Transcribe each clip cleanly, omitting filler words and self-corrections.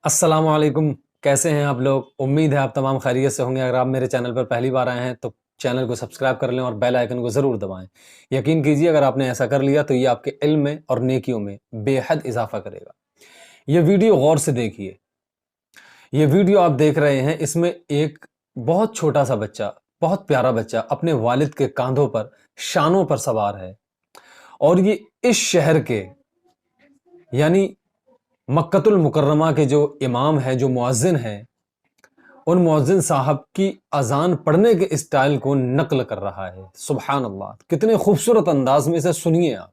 अस्सलाम वालेकुम। कैसे हैं आप लोग? उम्मीद है आप तमाम खैरियत से होंगे। अगर आप मेरे चैनल पर पहली बार आए हैं तो चैनल को सब्सक्राइब कर लें और बेल आइकन को ज़रूर दबाएं। यकीन कीजिए अगर आपने ऐसा कर लिया तो ये आपके इल्म में और नेकियों में बेहद इजाफा करेगा। ये वीडियो गौर से देखिए। ये वीडियो आप देख रहे हैं, इसमें एक बहुत छोटा सा बच्चा, बहुत प्यारा बच्चा अपने वालिद के कांधों पर, शानों पर सवार है और ये इस शहर के यानी मक्कतुल मुकर्रमा के जो इमाम हैं, जो मुअज्जिन हैं, उन मुअज्जिन साहब की अजान पढ़ने के स्टाइल को नकल कर रहा है। सुभान अल्लाह, कितने खूबसूरत अंदाज में इसे सुनिए आप।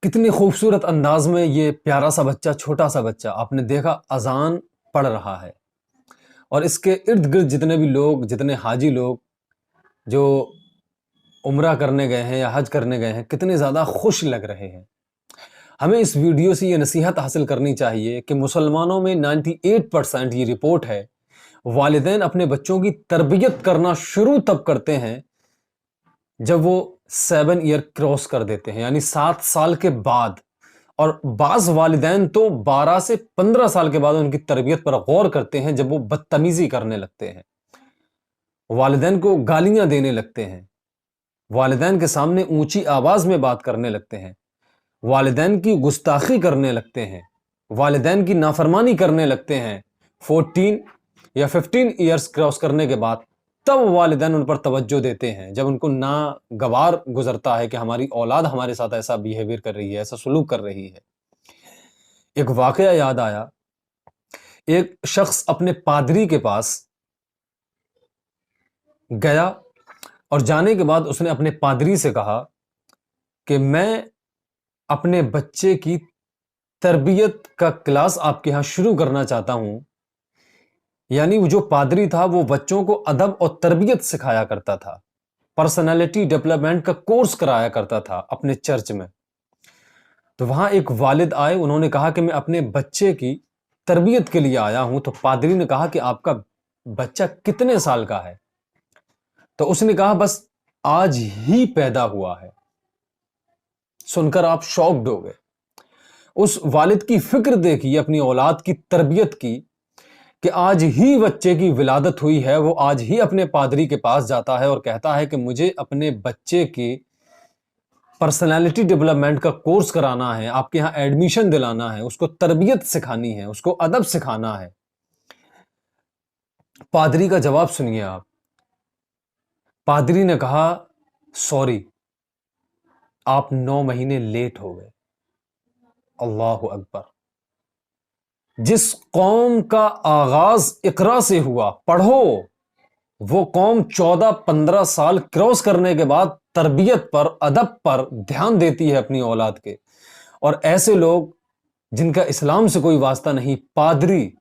कितनी खूबसूरत अंदाज में ये प्यारा सा बच्चा, छोटा सा बच्चा, आपने देखा अजान पढ़ रहा है और इसके इर्द गिर्द जितने भी लोग, जितने हाजी लोग जो उम्रा करने गए हैं या हज करने गए हैं, कितने ज़्यादा खुश लग रहे हैं। हमें इस वीडियो से ये नसीहत हासिल करनी चाहिए कि मुसलमानों में 98% ये रिपोर्ट है, वालिदैन अपने बच्चों की तरबियत करना शुरू तब करते हैं जब वो 7 ईयर क्रॉस कर देते हैं, यानी 7 साल के बाद। और बाज़ वालिदैन तो 12 से 15 साल के बाद उनकी तरबियत पर गौर करते हैं, जब वो बदतमीज़ी करने लगते हैं, वालिदैन को गालियां देने लगते हैं, वालिदैन के सामने ऊंची आवाज़ में बात करने लगते हैं, वालिदैन की गुस्ताखी करने लगते हैं, वालिदैन की नाफरमानी करने लगते हैं। 14 या 15 ईयर्स क्रॉस करने के बाद तब वालिदैन उन पर तवज्जो देते हैं, जब उनको नागवार गुजरता है कि हमारी औलाद हमारे साथ ऐसा बिहेवियर कर रही है, ऐसा सलूक कर रही है। एक वाकया याद आया। एक शख्स अपने पादरी के पास गया और जाने के बाद उसने अपने पादरी से कहा कि मैं अपने बच्चे की तरबियत का क्लास आपके यहाँ शुरू करना चाहता हूं। यानी वो जो पादरी था वो बच्चों को अदब और तरबियत सिखाया करता था, पर्सनालिटी डेवलपमेंट का कोर्स कराया करता था अपने चर्च में। तो वहां एक वालिद आए, उन्होंने कहा कि मैं अपने बच्चे की तरबियत के लिए आया हूं। तो पादरी ने कहा कि आपका बच्चा कितने साल का है? तो उसने कहा बस आज ही पैदा हुआ है। सुनकर आप शॉक्ड हो गए। उस वालिद की फिक्र देखिए अपनी औलाद की तरबियत की, कि आज ही बच्चे की विलादत हुई है, वो आज ही अपने पादरी के पास जाता है और कहता है कि मुझे अपने बच्चे की पर्सनालिटी डेवलपमेंट का कोर्स कराना है, आपके यहाँ एडमिशन दिलाना है, उसको तरबियत सिखानी है, उसको अदब सिखाना है। पादरी का जवाब सुनिए आप। पादरी ने कहा सॉरी, आप 9 महीने लेट हो गए। अल्लाहु अकबर। जिस कौम का आगाज इकरा से हुआ, पढ़ो, वो कौम 14-15 साल क्रॉस करने के बाद तरबियत पर, अदब पर ध्यान देती है अपनी औलाद के। और ऐसे लोग जिनका इस्लाम से कोई वास्ता नहीं, पादरी,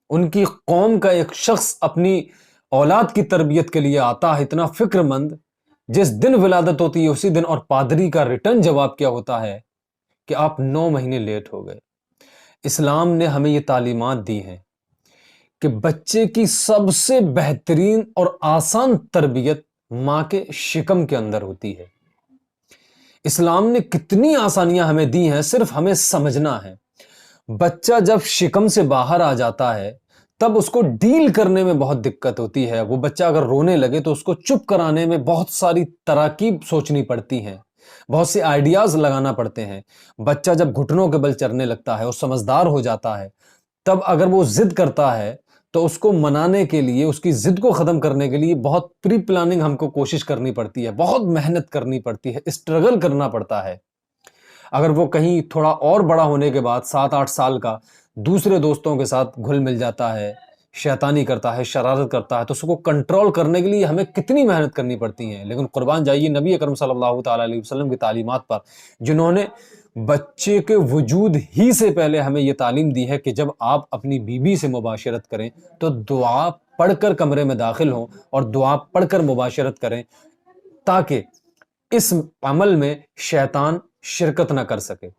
उनकी कौम का एक शख्स अपनी औलाद की तरबियत के लिए आता है, इतना फिक्रमंद, जिस दिन विलादत होती है उसी दिन, और पादरी का रिटर्न जवाब क्या होता है कि आप 9 महीने लेट हो गए। इस्लाम ने हमें ये तालीमात दी हैं कि बच्चे की सबसे बेहतरीन और आसान तरबियत मां के शिकम के अंदर होती है। इस्लाम ने कितनी आसानियां हमें दी हैं, सिर्फ हमें समझना है। बच्चा जब शिकम से बाहर आ जाता है तब उसको डील करने में बहुत दिक्कत होती है। वो बच्चा अगर रोने लगे तो उसको चुप कराने में बहुत सारी तराकीब सोचनी पड़ती हैं, बहुत से आइडियाज लगाना पड़ते हैं। बच्चा जब घुटनों के बल चलने लगता है और समझदार हो जाता है, तब अगर वो जिद करता है तो उसको मनाने के लिए, उसकी जिद को खत्म करने के लिए बहुत प्री प्लानिंग हमको कोशिश करनी पड़ती है, बहुत मेहनत करनी पड़ती है, स्ट्रगल करना पड़ता है। अगर वो कहीं थोड़ा और बड़ा होने के बाद 7-8 साल का दूसरे दोस्तों के साथ घुल मिल जाता है, शैतानी करता है, शरारत करता है, तो उसको कंट्रोल करने के लिए हमें कितनी मेहनत करनी पड़ती है। लेकिन कुर्बान जाइए नबी अकरम सल्लल्लाहु ताला अलैहि वसल्लम की तालीमात पर, जिन्होंने बच्चे के वजूद ही से पहले हमें यह तालीम दी है कि जब आप अपनी बीबी से मुबाशरत करें तो दुआ पढ़कर कमरे में दाखिल हों और दुआ पढ़कर मुबाशरत करें, ताकि اس عمل میں شیطان شرکت نہ کر سکے،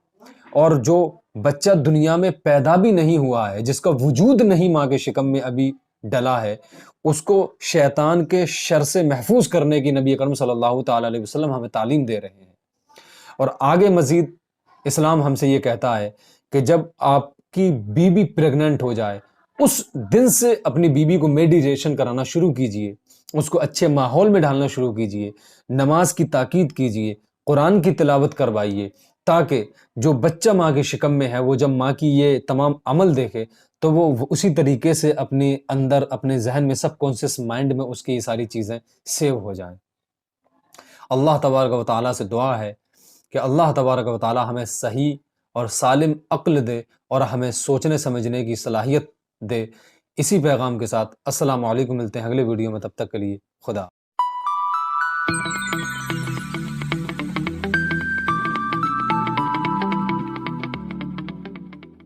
اور جو بچہ دنیا میں پیدا بھی نہیں ہوا ہے، جس کا وجود نہیں ماں کے شکم میں ابھی ڈلا ہے، اس کو شیطان کے شر سے محفوظ کرنے کی نبی اکرم صلی اللہ تعالی علیہ وسلم ہمیں تعلیم دے رہے ہیں۔ اور آگے مزید اسلام ہم سے یہ کہتا ہے کہ جب آپ کی بیوی پریگننٹ ہو جائے، اس دن سے اپنی بیوی کو میڈیٹیشن کرانا شروع کیجئے، اس کو اچھے ماحول میں ڈالنا شروع کیجئے، نماز کی تاکید کیجئے، قرآن کی تلاوت کروائیے، تاکہ جو بچہ ماں کے شکم میں ہے وہ جب ماں کی یہ تمام عمل دیکھے تو وہ اسی طریقے سے اپنے اندر، اپنے ذہن میں، سب کانشیس مائنڈ میں اس کی یہ ساری چیزیں سیو ہو جائیں۔ اللہ تبارک و تعالیٰ سے دعا ہے کہ اللہ تبارک و تعالیٰ ہمیں صحیح اور سالم عقل دے اور ہمیں سوچنے سمجھنے کی صلاحیت دے۔ اسی پیغام کے ساتھ السلام علیکم، ملتے ہیں اگلے ویڈیو میں، تب تک کے لیے خدا۔